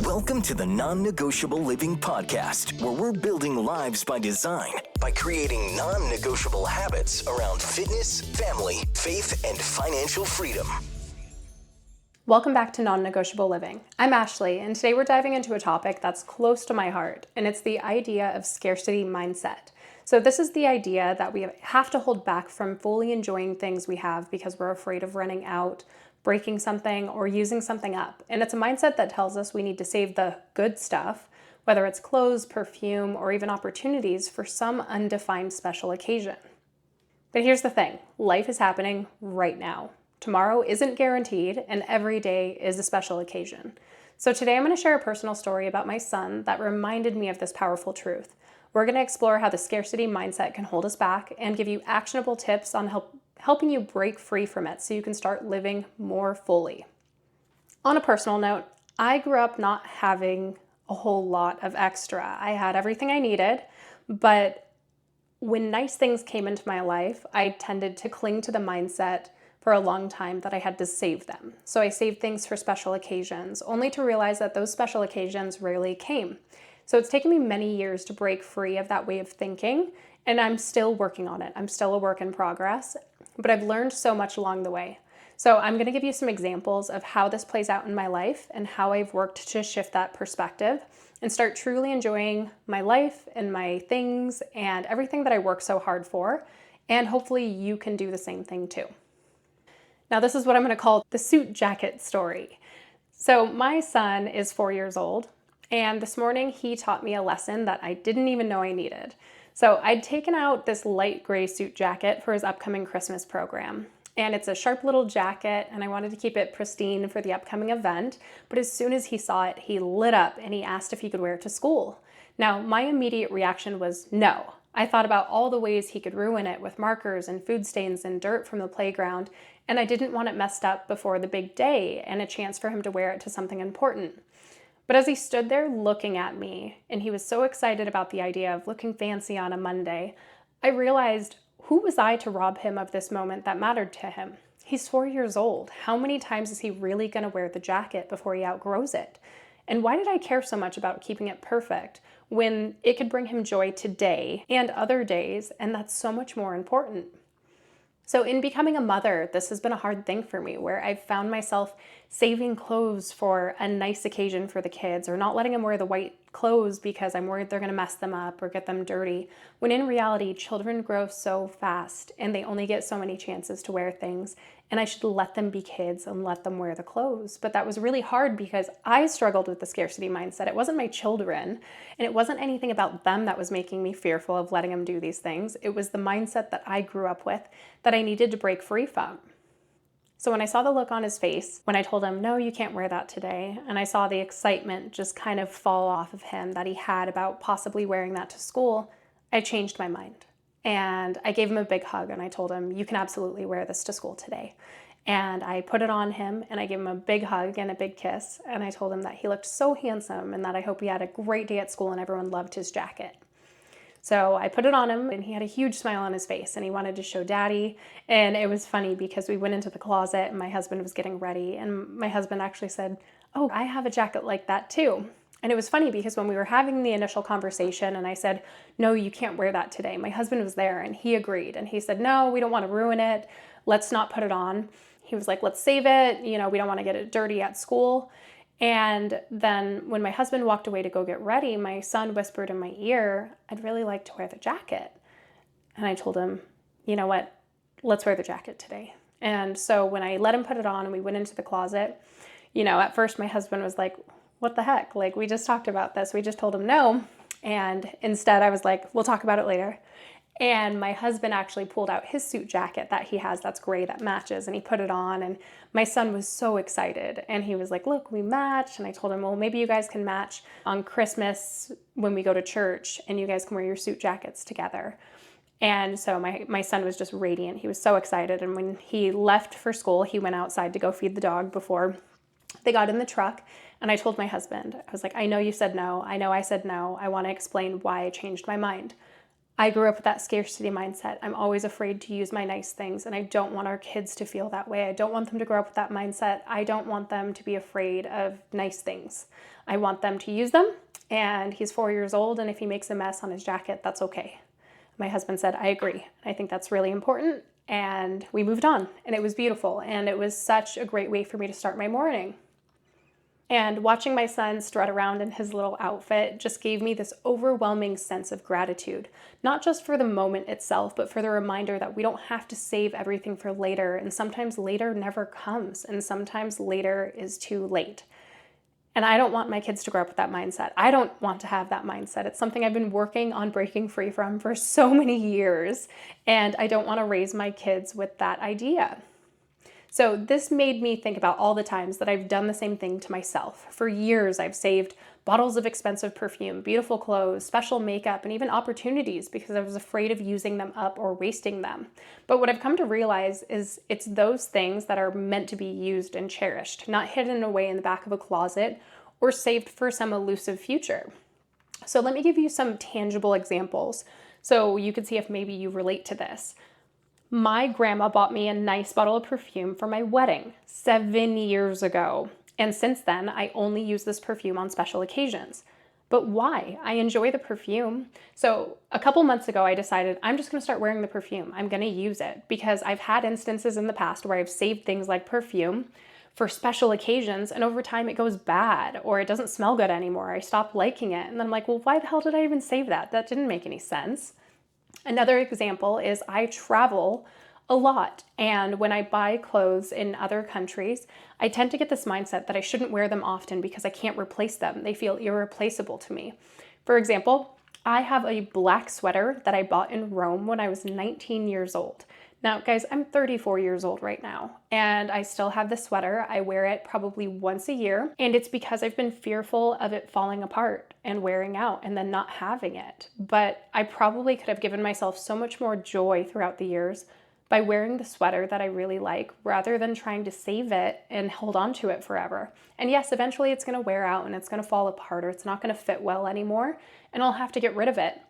Welcome to the Non-Negotiable Living Podcast, where we're building lives by design by creating non-negotiable habits around fitness, family, faith, and financial freedom. Welcome back to Non-Negotiable Living. I'm Ashley, and today we're diving into a topic that's close to my heart, and it's the idea of scarcity mindset. So this is the idea that we have to hold back from fully enjoying things we have because we're afraid of running out, breaking something, or using something up. And it's a mindset that tells us we need to save the good stuff, whether it's clothes, perfume, or even opportunities for some undefined special occasion. But here's the thing, life is happening right now. Tomorrow isn't guaranteed, and every day is a special occasion. So today I'm going to share a personal story about my son that reminded me of this powerful truth. We're going to explore how the scarcity mindset can hold us back and give you actionable tips on helping you break free from it so you can start living more fully. On a personal note, I grew up not having a whole lot of extra. I had everything I needed, but when nice things came into my life, I tended to cling to the mindset for a long time that I had to save them. So I saved things for special occasions, only to realize that those special occasions rarely came. So it's taken me many years to break free of that way of thinking, and I'm still working on it. I'm still a work in progress, but I've learned so much along the way. So I'm going to give you some examples of how this plays out in my life and how I've worked to shift that perspective and start truly enjoying my life and my things and everything that I work so hard for. And hopefully you can do the same thing too. Now, this is what I'm going to call the suit jacket story. So my son is 4 years old, and this morning he taught me a lesson that I didn't even know I needed. So I'd taken out this light gray suit jacket for his upcoming Christmas program. And it's a sharp little jacket, and I wanted to keep it pristine for the upcoming event. But as soon as he saw it, he lit up and he asked if he could wear it to school. Now, my immediate reaction was no. I thought about all the ways he could ruin it with markers and food stains and dirt from the playground, and I didn't want it messed up before the big day and a chance for him to wear it to something important. But as he stood there looking at me, and he was so excited about the idea of looking fancy on a Monday, I realized, who was I to rob him of this moment that mattered to him? He's 4 years old. How many times is he really going to wear the jacket before he outgrows it? And why did I care so much about keeping it perfect when it could bring him joy today and other days, and that's so much more important? So in becoming a mother, this has been a hard thing for me, where I've found myself saving clothes for a nice occasion for the kids, or not letting them wear the white clothes because I'm worried they're going to mess them up or get them dirty, when in reality, children grow so fast and they only get so many chances to wear things, and I should let them be kids and let them wear the clothes. But that was really hard because I struggled with the scarcity mindset. It wasn't my children, and it wasn't anything about them that was making me fearful of letting them do these things. It was the mindset that I grew up with that I needed to break free from. So when I saw the look on his face, when I told him, no, you can't wear that today, and I saw the excitement just kind of fall off of him that he had about possibly wearing that to school, I changed my mind. And I gave him a big hug and I told him, you can absolutely wear this to school today. And I put it on him and I gave him a big hug and a big kiss. And I told him that he looked so handsome and that I hope he had a great day at school and everyone loved his jacket. So I put it on him and he had a huge smile on his face and he wanted to show Daddy. And it was funny because we went into the closet and my husband was getting ready. And my husband actually said, oh, I have a jacket like that too. And it was funny because when we were having the initial conversation and I said, no, you can't wear that today, my husband was there and he agreed. And he said, no, we don't want to ruin it. Let's not put it on. He was like, let's save it. We don't want to get it dirty at school. And then when my husband walked away to go get ready, my son whispered in my ear, I'd really like to wear the jacket. And I told him, you know what, let's wear the jacket today. And so when I let him put it on and we went into the closet, at first my husband was like, what the heck? Like, we just talked about this. We just told him no. And instead I was like, we'll talk about it later. And my husband actually pulled out his suit jacket that he has that's gray that matches, and he put it on, and my son was so excited and he was like, look, we match. And I told him, well, maybe you guys can match on Christmas when we go to church and you guys can wear your suit jackets together. And so my son was just radiant. He was so excited. And when he left for school, he went outside to go feed the dog before they got in the truck. And I told my husband, I was like, I know you said no. I know I said no. I want to explain why I changed my mind. I grew up with that scarcity mindset. I'm always afraid to use my nice things, and I don't want our kids to feel that way. I don't want them to grow up with that mindset. I don't want them to be afraid of nice things. I want them to use them, and he's 4 years old, and if he makes a mess on his jacket, that's okay. My husband said, I agree. I think that's really important, and we moved on, and it was beautiful, and it was such a great way for me to start my morning. And watching my son strut around in his little outfit just gave me this overwhelming sense of gratitude, not just for the moment itself, but for the reminder that we don't have to save everything for later, and sometimes later never comes, and sometimes later is too late. And I don't want my kids to grow up with that mindset. I don't want to have that mindset. It's something I've been working on breaking free from for so many years, and I don't want to raise my kids with that idea. So this made me think about all the times that I've done the same thing to myself. For years, I've saved bottles of expensive perfume, beautiful clothes, special makeup, and even opportunities because I was afraid of using them up or wasting them. But what I've come to realize is it's those things that are meant to be used and cherished, not hidden away in the back of a closet or saved for some elusive future. So let me give you some tangible examples so you can see if maybe you relate to this. My grandma bought me a nice bottle of perfume for my wedding 7 years ago. And since then, I only use this perfume on special occasions. But why? I enjoy the perfume. So a couple months ago, I decided I'm just going to start wearing the perfume. I'm going to use it because I've had instances in the past where I've saved things like perfume for special occasions, and over time it goes bad or it doesn't smell good anymore. I stop liking it. And then I'm like, well, why the hell did I even save that? That didn't make any sense. Another example is I travel a lot, and when I buy clothes in other countries, I tend to get this mindset that I shouldn't wear them often because I can't replace them. They feel irreplaceable to me. For example, I have a black sweater that I bought in Rome when I was 19 years old. Now, guys, I'm 34 years old right now, and I still have this sweater. I wear it probably once a year, and it's because I've been fearful of it falling apart and wearing out and then not having it. But I probably could have given myself so much more joy throughout the years by wearing the sweater that I really like rather than trying to save it and hold on to it forever. And yes, eventually it's gonna wear out and it's gonna fall apart or it's not gonna fit well anymore, and I'll have to get rid of it.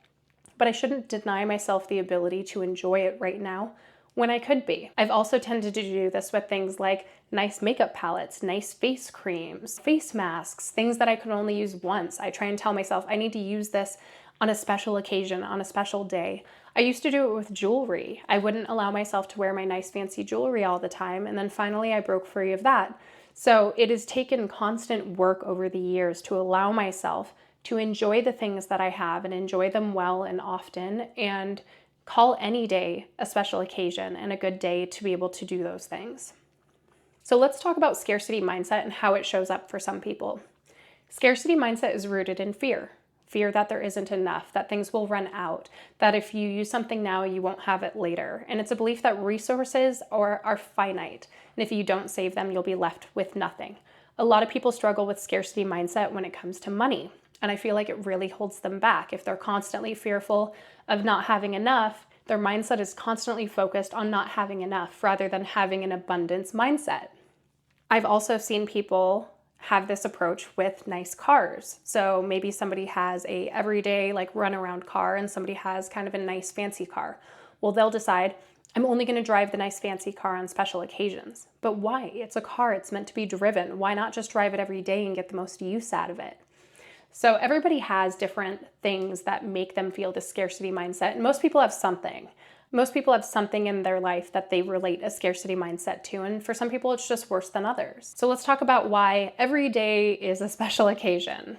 But I shouldn't deny myself the ability to enjoy it right now when I could be. I've also tended to do this with things like nice makeup palettes, nice face creams, face masks, things that I could only use once. I try and tell myself I need to use this on a special occasion, on a special day. I used to do it with jewelry. I wouldn't allow myself to wear my nice fancy jewelry all the time, and then finally I broke free of that. So it has taken constant work over the years to allow myself to enjoy the things that I have and enjoy them well and often, and call any day a special occasion and a good day to be able to do those things. So let's talk about scarcity mindset and how it shows up for some people. Scarcity mindset is rooted in fear. Fear that there isn't enough, that things will run out, that if you use something now, you won't have it later. And it's a belief that resources are finite, and if you don't save them, you'll be left with nothing. A lot of people struggle with scarcity mindset when it comes to money, and I feel like it really holds them back. If they're constantly fearful of not having enough, their mindset is constantly focused on not having enough rather than having an abundance mindset. I've also seen people have this approach with nice cars. So maybe somebody has a everyday like run around car and somebody has kind of a nice fancy car. Well, they'll decide, I'm only going to drive the nice fancy car on special occasions. But why? It's a car. It's meant to be driven. Why not just drive it every day and get the most use out of it? So everybody has different things that make them feel the scarcity mindset. And most people have something. Most people have something in their life that they relate a scarcity mindset to. And for some people, it's just worse than others. So let's talk about why every day is a special occasion.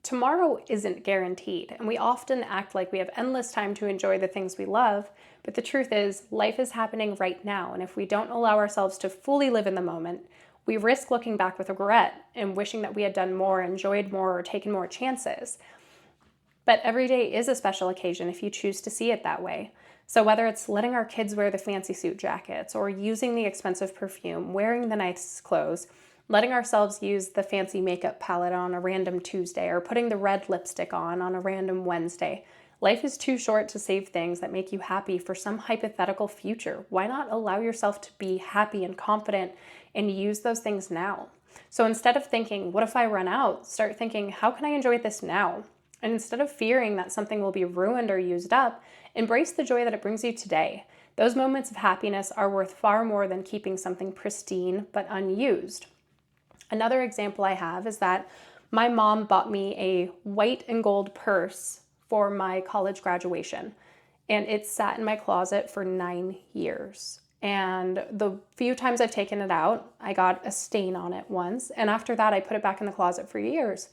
Tomorrow isn't guaranteed, and we often act like we have endless time to enjoy the things we love, but the truth is, life is happening right now, and if we don't allow ourselves to fully live in the moment, we risk looking back with regret and wishing that we had done more, enjoyed more, or taken more chances. But every day is a special occasion if you choose to see it that way. So whether it's letting our kids wear the fancy suit jackets, or using the expensive perfume, wearing the nice clothes, letting ourselves use the fancy makeup palette on a random Tuesday, or putting the red lipstick on a random Wednesday. Life is too short to save things that make you happy for some hypothetical future. Why not allow yourself to be happy and confident and use those things now? So instead of thinking, what if I run out? Start thinking, how can I enjoy this now? And instead of fearing that something will be ruined or used up, embrace the joy that it brings you today. Those moments of happiness are worth far more than keeping something pristine but unused. Another example I have is that my mom bought me a white and gold purse for my college graduation, and it sat in my closet for 9 years. And the few times I've taken it out, I got a stain on it once, and after that I put it back in the closet for years.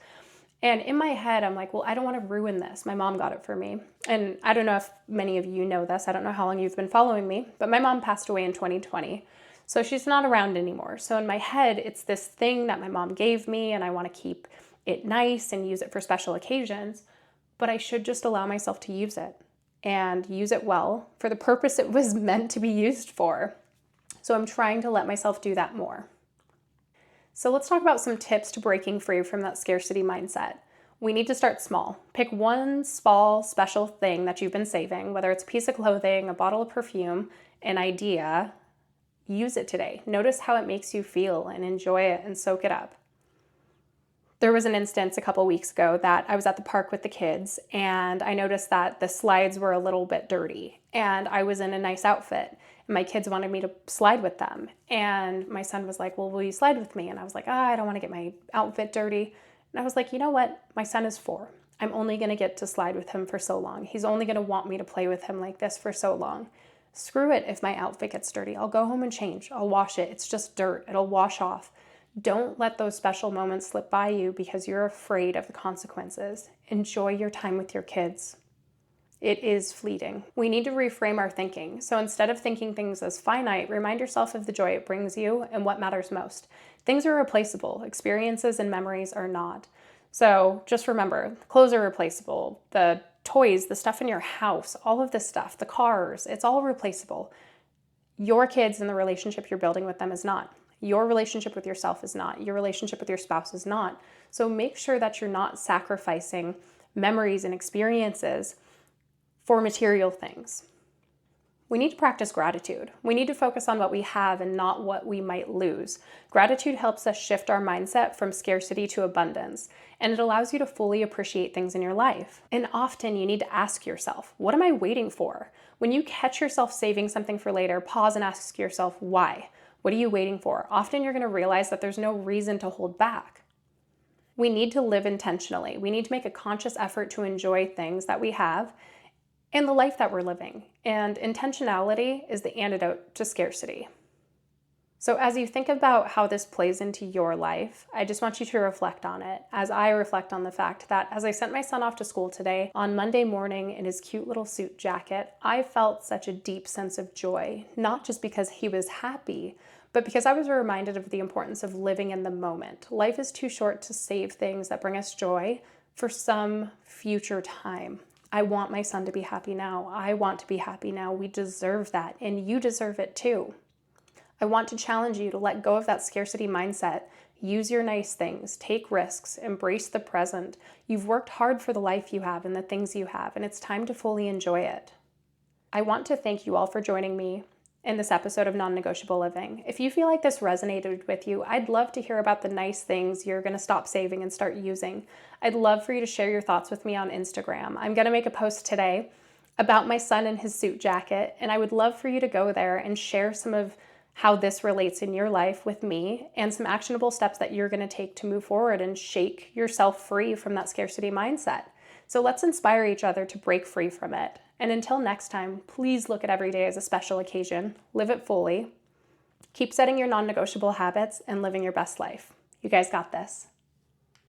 And in my head, I'm like, well, I don't want to ruin this. My mom got it for me. And I don't know if many of you know this. I don't know how long you've been following me, but my mom passed away in 2020. So she's not around anymore. So in my head, it's this thing that my mom gave me, and I want to keep it nice and use it for special occasions. But I should just allow myself to use it and use it well for the purpose it was meant to be used for. So I'm trying to let myself do that more. So let's talk about some tips to breaking free from that scarcity mindset. We need to start small. Pick one small, special thing that you've been saving, whether it's a piece of clothing, a bottle of perfume, an idea. Use it today. Notice how it makes you feel and enjoy it and soak it up. There was an instance a couple weeks ago that I was at the park with the kids, and I noticed that the slides were a little bit dirty, and I was in a nice outfit. My kids wanted me to slide with them. And my son was like, well, will you slide with me? And I was like, I don't want to get my outfit dirty. And I was like, you know what? My son is 4. I'm only going to get to slide with him for so long. He's only going to want me to play with him like this for so long. Screw it if my outfit gets dirty. I'll go home and change. I'll wash it. It's just dirt. It'll wash off. Don't let those special moments slip by you because you're afraid of the consequences. Enjoy your time with your kids. It is fleeting. We need to reframe our thinking. So instead of thinking things as finite, remind yourself of the joy it brings you and what matters most. Things are replaceable. Experiences and memories are not. So just remember, clothes are replaceable. The toys, the stuff in your house, all of this stuff, the cars, it's all replaceable. Your kids and the relationship you're building with them is not. Your relationship with yourself is not. Your relationship with your spouse is not. So make sure that you're not sacrificing memories and experiences for material things. We need to practice gratitude. We need to focus on what we have and not what we might lose. Gratitude helps us shift our mindset from scarcity to abundance, and it allows you to fully appreciate things in your life. And often you need to ask yourself, what am I waiting for? When you catch yourself saving something for later, pause and ask yourself, why? What are you waiting for? Often you're going to realize that there's no reason to hold back. We need to live intentionally. We need to make a conscious effort to enjoy things that we have and the life that we're living. And intentionality is the antidote to scarcity. So as you think about how this plays into your life, I just want you to reflect on it as I reflect on the fact that as I sent my son off to school today on Monday morning in his cute little suit jacket, I felt such a deep sense of joy, not just because he was happy, but because I was reminded of the importance of living in the moment. Life is too short to save things that bring us joy for some future time. I want my son to be happy now. I want to be happy now. We deserve that, and you deserve it too. I want to challenge you to let go of that scarcity mindset. Use your nice things, take risks, embrace the present. You've worked hard for the life you have and the things you have, and it's time to fully enjoy it. I want to thank you all for joining me in this episode of Non-Negotiable Living. If you feel like this resonated with you, I'd love to hear about the nice things you're going to stop saving and start using. I'd love for you to share your thoughts with me on Instagram. I'm going to make a post today about my son and his suit jacket, and I would love for you to go there and share some of how this relates in your life with me and some actionable steps that you're going to take to move forward and shake yourself free from that scarcity mindset. So let's inspire each other to break free from it. And until next time, please look at every day as a special occasion. Live it fully. Keep setting your non-negotiable habits and living your best life. You guys got this.